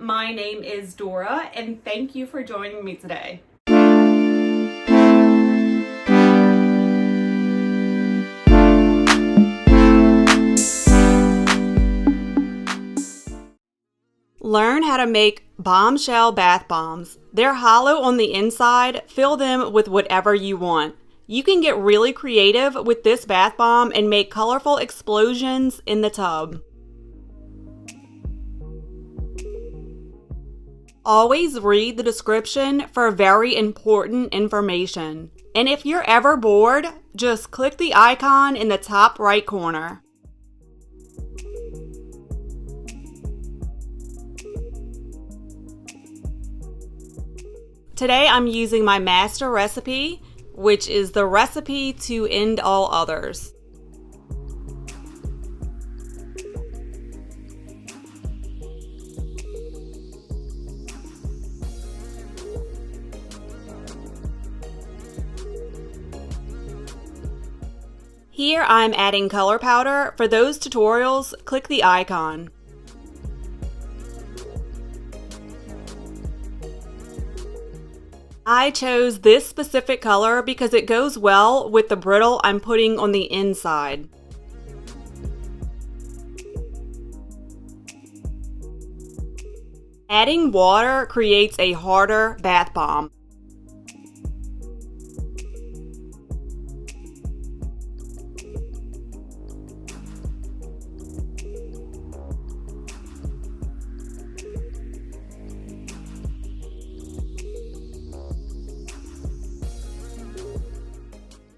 My name is Dora, and thank you for joining me today. Learn how to make bombshell bath bombs. They're hollow on the inside. Fill them with whatever you want. You can get really creative with this bath bomb and make colorful explosions in the tub. Always read the description for very important information. And if you're ever bored, just click the icon in the top right corner. Today I'm using my master recipe, which is the recipe to end all others. Here I'm adding color powder. For those tutorials, click the icon. I chose this specific color because it goes well with the brittle I'm putting on the inside. Adding water creates a harder bath bomb.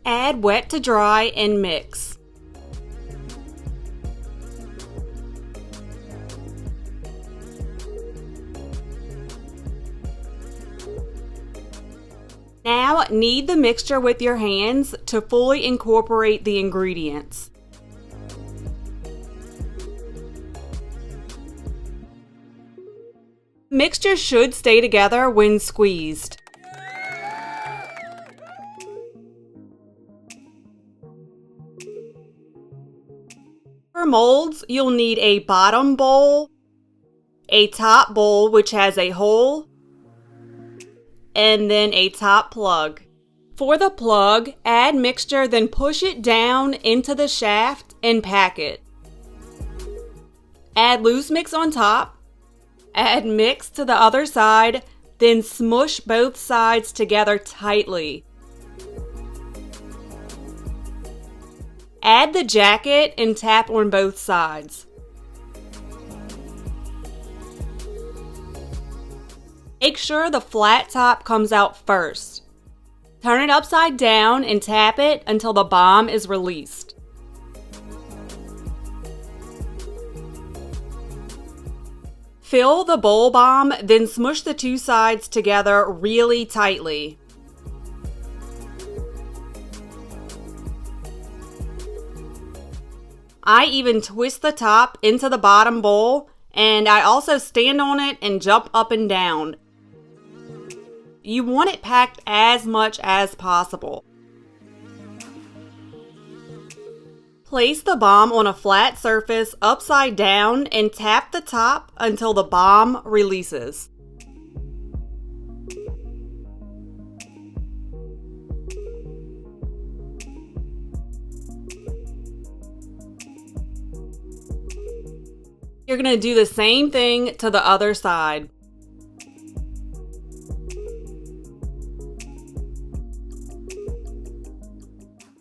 Add wet to dry and mix. Now knead the mixture with your hands to fully incorporate the ingredients. Mixture should stay together when squeezed. For molds, you'll need a bottom bowl, a top bowl which has a hole, and then a top plug. For the plug, add mixture, then push it down into the shaft and pack it. Add loose mix on top, add mix to the other side, then smush both sides together tightly. Add the jacket and tap on both sides. Make sure the flat top comes out first. Turn it upside down and tap it until the bomb is released. Fill the bowl bomb, then smush the two sides together really tightly. I even twist the top into the bottom bowl, and I also stand on it and jump up and down. You want it packed as much as possible. Place the bomb on a flat surface upside down and tap the top until the bomb releases. You're going to do the same thing to the other side.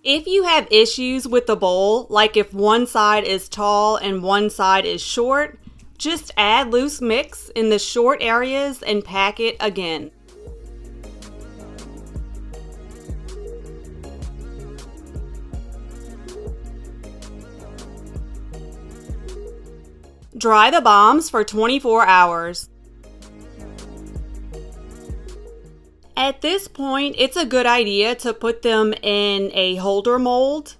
If you have issues with the bowl, like if one side is tall and one side is short, just add loose mix in the short areas and pack it again. Dry the bombs for 24 hours. At this point, it's a good idea to put them in a holder mold.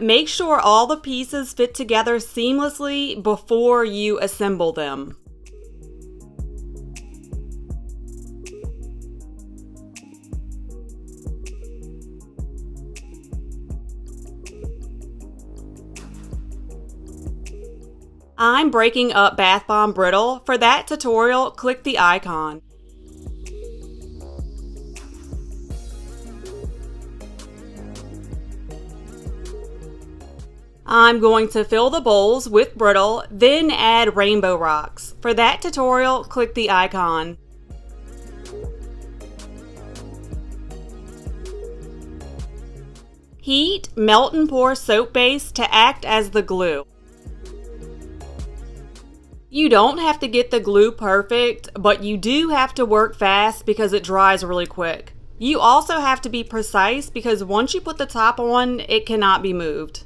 Make sure all the pieces fit together seamlessly before you assemble them. I'm breaking up Bath Bomb Brittle. For that tutorial, click the icon. I'm going to fill the bowls with brittle, then add rainbow rocks. For that tutorial, click the icon. Heat, melt and pour soap base to act as the glue. You don't have to get the glue perfect, but you do have to work fast because it dries really quick. You also have to be precise because once you put the top on, it cannot be moved.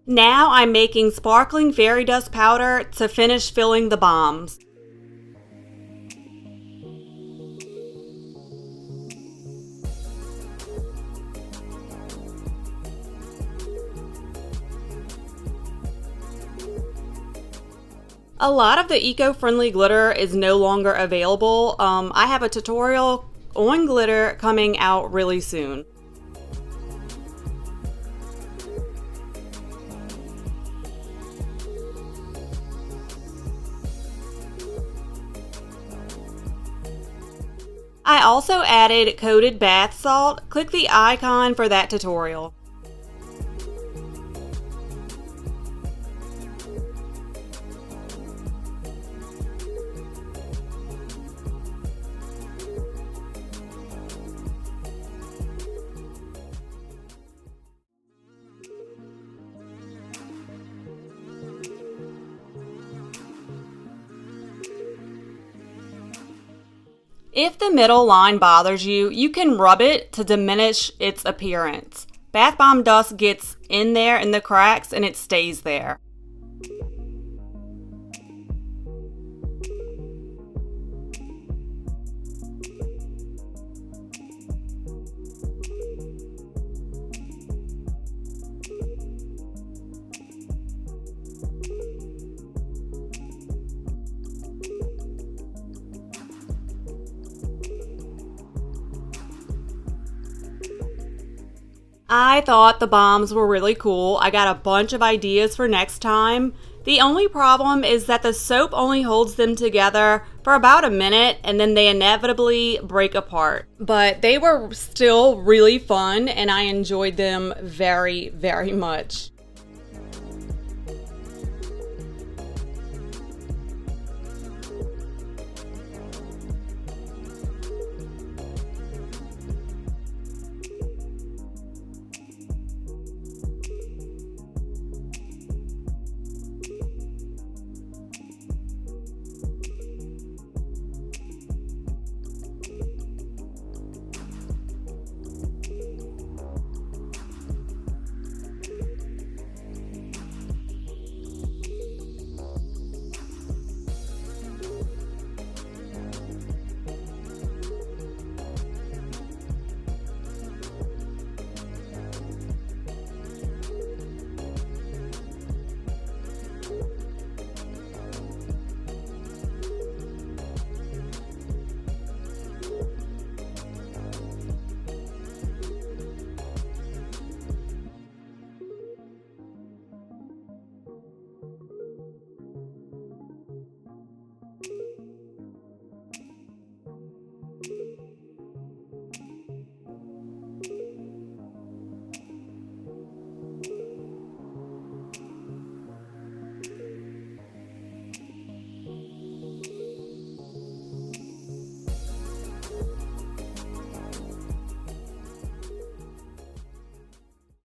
Now I'm making sparkling fairy dust powder to finish filling the bombs. A lot of the eco-friendly glitter is no longer available. I have a tutorial on glitter coming out really soon. I also added coated bath salt. Click the icon for that tutorial. If the middle line bothers you, you can rub it to diminish its appearance. Bath bomb dust gets in there in the cracks and it stays there. I thought the bombs were really cool. I got a bunch of ideas for next time. The only problem is that the soap only holds them together for about a minute and then they inevitably break apart. But they were still really fun and I enjoyed them very, very much.